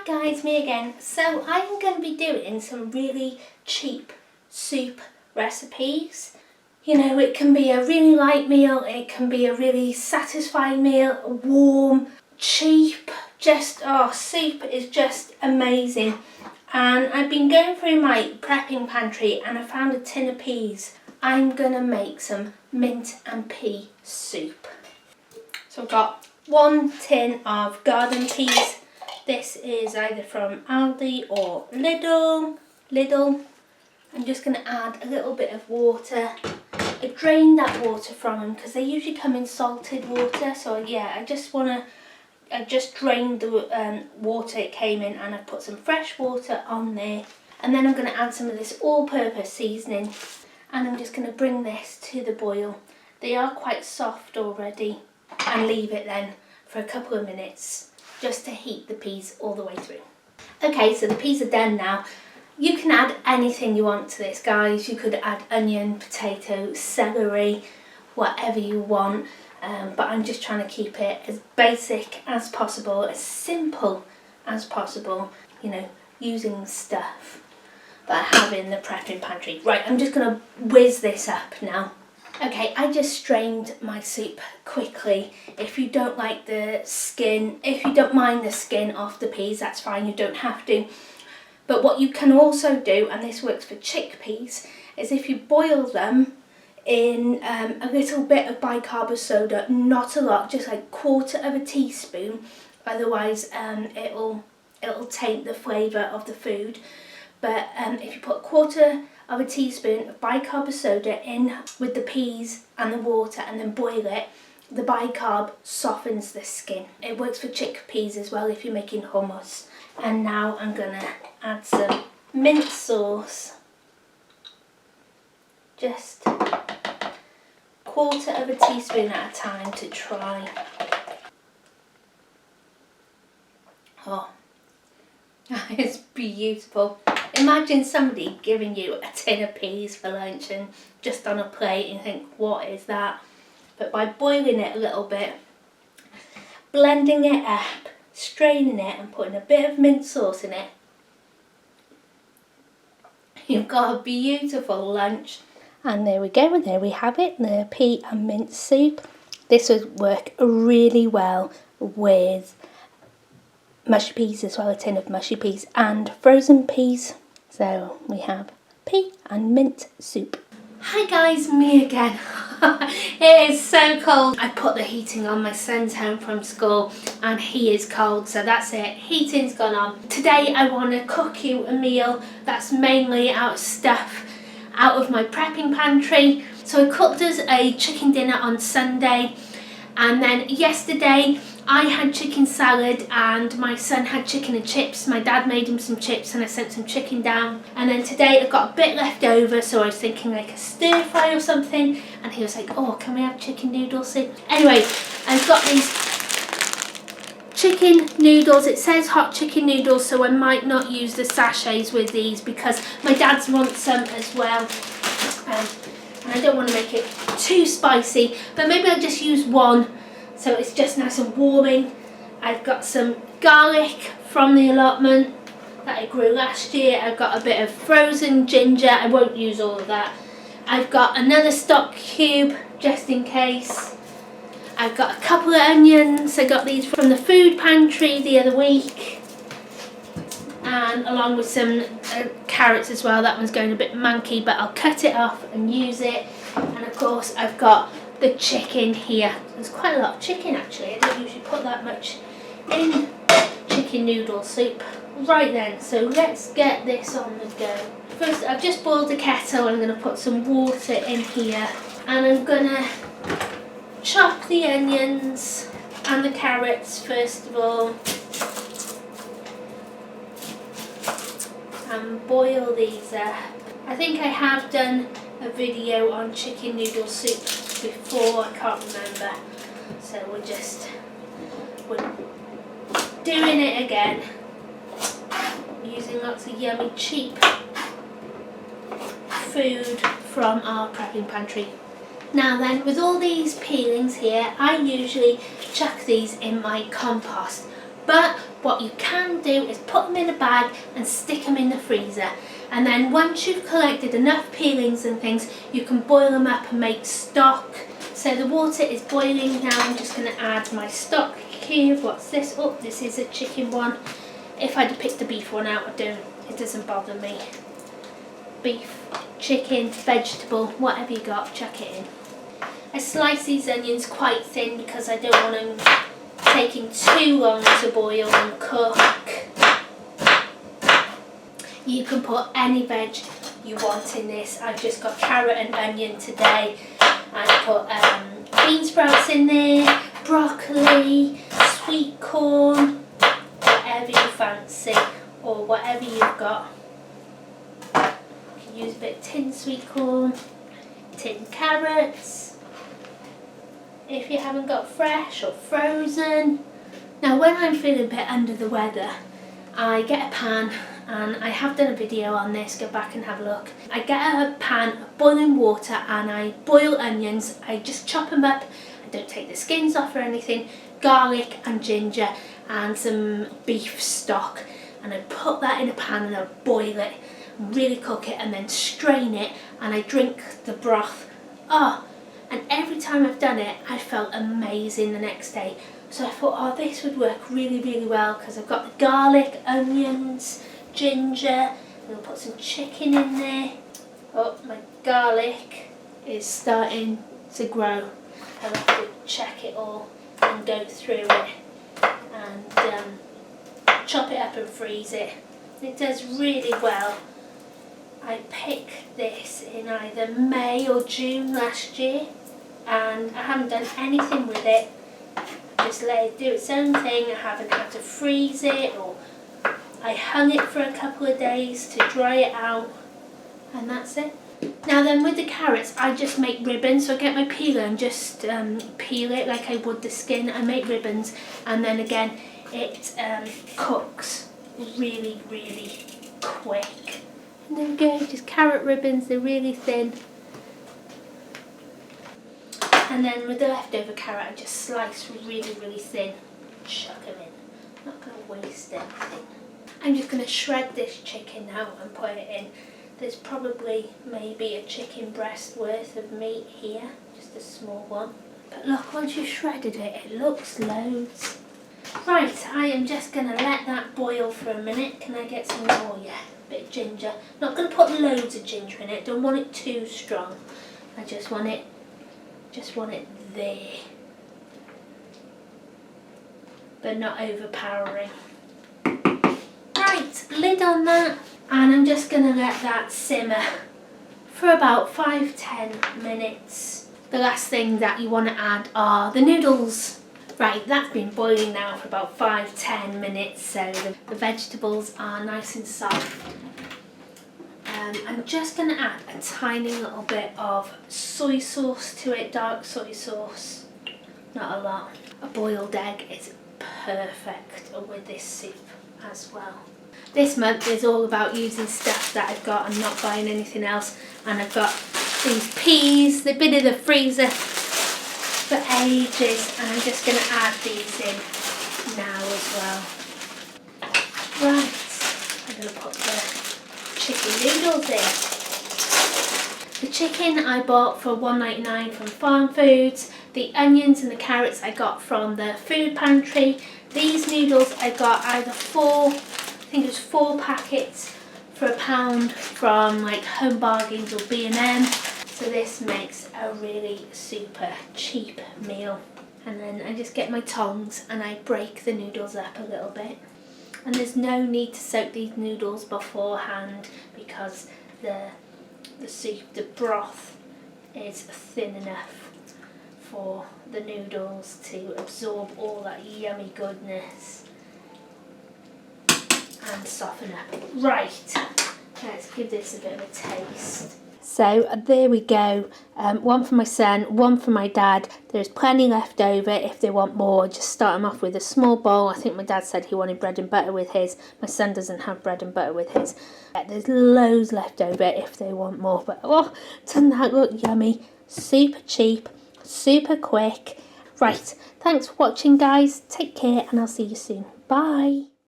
Hi guys, me again. So I'm going to be doing some really cheap soup recipes. You know, it can be a really light meal, it can be a really satisfying meal, warm, cheap, soup is just amazing. And I've been going through my prepping pantry and I found a tin of peas. I'm going to make some mint and pea soup. So I've got 1 tin of garden peas. This is either from Aldi or Lidl. I'm just going to add a little bit of water. I drained that water from them because they usually come in salted water. So yeah, I just drained the water it came in and I put some fresh water on there. And then I'm going to add some of this all-purpose seasoning and I'm just going to bring this to the boil. They are quite soft already and leave it then for a couple of minutes just to heat the peas all the way through. Okay, so the peas are done now. You can add anything you want to this, guys. You could add onion, potato, celery, whatever you want. But I'm just trying to keep it as basic as possible, as simple as possible, you know, using stuff that I have in the prepping pantry. Right, I'm just going to whiz this up now. Okay, I just strained my soup quickly. If you don't like the skin, if you don't mind the skin off the peas, that's fine, you don't have to. But what you can also do, and this works for chickpeas, is if you boil them in a little bit of bicarb soda, not a lot, just like 1/4 teaspoon, otherwise it'll taint the flavour of the food. But if you put 1/4 teaspoon of bicarb soda in with the peas and the water and then boil it, the bicarb softens the skin. It works for chickpeas as well if you're making hummus. And now I'm going to add some mint sauce. Just 1/4 teaspoon at a time to try. Oh, that is beautiful. Imagine somebody giving you a tin of peas for lunch and just on a plate and you think, what is that? But by boiling it a little bit, blending it up, straining it and putting a bit of mint sauce in it, you've got a beautiful lunch. And there we go, there we have it, the pea and mint soup. This would work really well with mushy peas as well, a tin of mushy peas and frozen peas. So we have pea and mint soup. Hi guys, me again. It is so cold. I put the heating on, my son's home from school and he is cold, so that's it, heating's gone on. Today I want to cook you a meal that's mainly out of stuff out of my prepping pantry. So I cooked us a chicken dinner on Sunday, and then yesterday I had chicken salad and my son had chicken and chips. My dad made him some chips and I sent some chicken down. And then today I've got a bit left over, so I was thinking like a stir fry or something, and he was like, oh, can we have chicken noodle soup? Anyway, I've got these chicken noodles. It says hot chicken noodles, so I might not use the sachets with these because my dad's wants some as well. And I don't want to make it too spicy, but maybe I'll just use one so it's just nice and warming. I've got some garlic from the allotment that I grew last year. I've got a bit of frozen ginger. I won't use all of that. I've got another stock cube just in case. I've got a couple of onions. I got these from the food pantry the other week. And along with some carrots as well. That one's going a bit manky, but I'll cut it off and use it. And of course I've got the chicken here. There's quite a lot of chicken actually. I don't usually put that much in chicken noodle soup. Right then, so let's get this on the go. First, I've just boiled the kettle. I'm going to put some water in here and I'm going to chop the onions and the carrots first of all and boil these up. I think I have done a video on chicken noodle soup before, I can't remember, so we're doing it again using lots of yummy cheap food from our prepping pantry. Now then, with all these peelings here, I usually chuck these in my compost, but what you can do is put them in a bag and stick them in the freezer. And then once you've collected enough peelings and things, you can boil them up and make stock. So the water is boiling now. I'm just going to add my stock cube. What's this? Oh, this is a chicken one. If I'd picked the beef one out, it doesn't bother me. Beef, chicken, vegetable, whatever you got, chuck it in. I slice these onions quite thin because I don't want them taking too long to boil and cook. You can put any veg you want in this. I've just got carrot and onion today. I put bean sprouts in there, broccoli, sweet corn, whatever you fancy or whatever you've got. You can use a bit of tinned sweet corn, tinned carrots, if you haven't got fresh or frozen. Now when I'm feeling a bit under the weather, I get a pan, and I have done a video on this, go back and have a look. I get a pan of boiling water and I boil onions. I just chop them up, I don't take the skins off or anything, garlic and ginger and some beef stock, and I put that in a pan and I boil it, really cook it, and then strain it, and I drink the broth. Oh, and every time I've done it, I felt amazing the next day. So I thought, oh, this would work really, really well because I've got the garlic, onions, ginger, and I'll put some chicken in there. Oh, my garlic is starting to grow. I'll have to check it all and go through it and chop it up and freeze it. It does really well. I picked this in either May or June last year, and I haven't done anything with it. Just let it do its own thing. I haven't had to freeze it, or I hung it for a couple of days to dry it out, and that's it. Now then, with the carrots, I just make ribbons. So I get my peeler and just peel it like I would the skin. I make ribbons, and then again it cooks really, really quick. And there we go, just carrot ribbons. They're really thin. And then with the leftover carrot, I just slice really, really thin. Chuck them in. Not going to waste anything. I'm just going to shred this chicken now and put it in. There's probably maybe a chicken breast worth of meat here, just a small one. But look, once you've shredded it, it looks loads. Right, I am just going to let that boil for a minute. Can I get some more? Yeah, a bit of ginger. Not going to put loads of ginger in it. Don't want it too strong. I just want it there, but not overpowering. Right, lid on that, and I'm just going to let that simmer for about 5-10 minutes. The last thing that you want to add are the noodles. Right, that's been boiling now for about 5-10 minutes, so the vegetables are nice and soft. I'm just going to add a tiny little bit of soy sauce to it, dark soy sauce, not a lot. A boiled egg is perfect with this soup as well. This month is all about using stuff that I've got and not buying anything else, and I've got these peas, they've been in the freezer for ages, and I'm just going to add these in now as well. Right, I'm going to put the chicken noodles in. The chicken I bought for $1.99 from Farm Foods. The onions and the carrots I got from the food pantry. These noodles I got either I think it was 4 packets for £1 from like Home Bargains or B&M. So this makes a really super cheap meal. And then I just get my tongs and I break the noodles up a little bit. And there's no need to soak these noodles beforehand because the soup, the broth, is thin enough for the noodles to absorb all that yummy goodness and soften up. Right, let's give this a bit of a taste. So there we go, one for my son, one for my dad. There's plenty left over if they want more. Just start them off with a small bowl. I think my dad said he wanted bread and butter with his. My son doesn't have bread and butter with his. There's loads left over if they want more. But oh, doesn't that look yummy? Super cheap, super quick. Right, thanks for watching guys. Take care and I'll see you soon. Bye.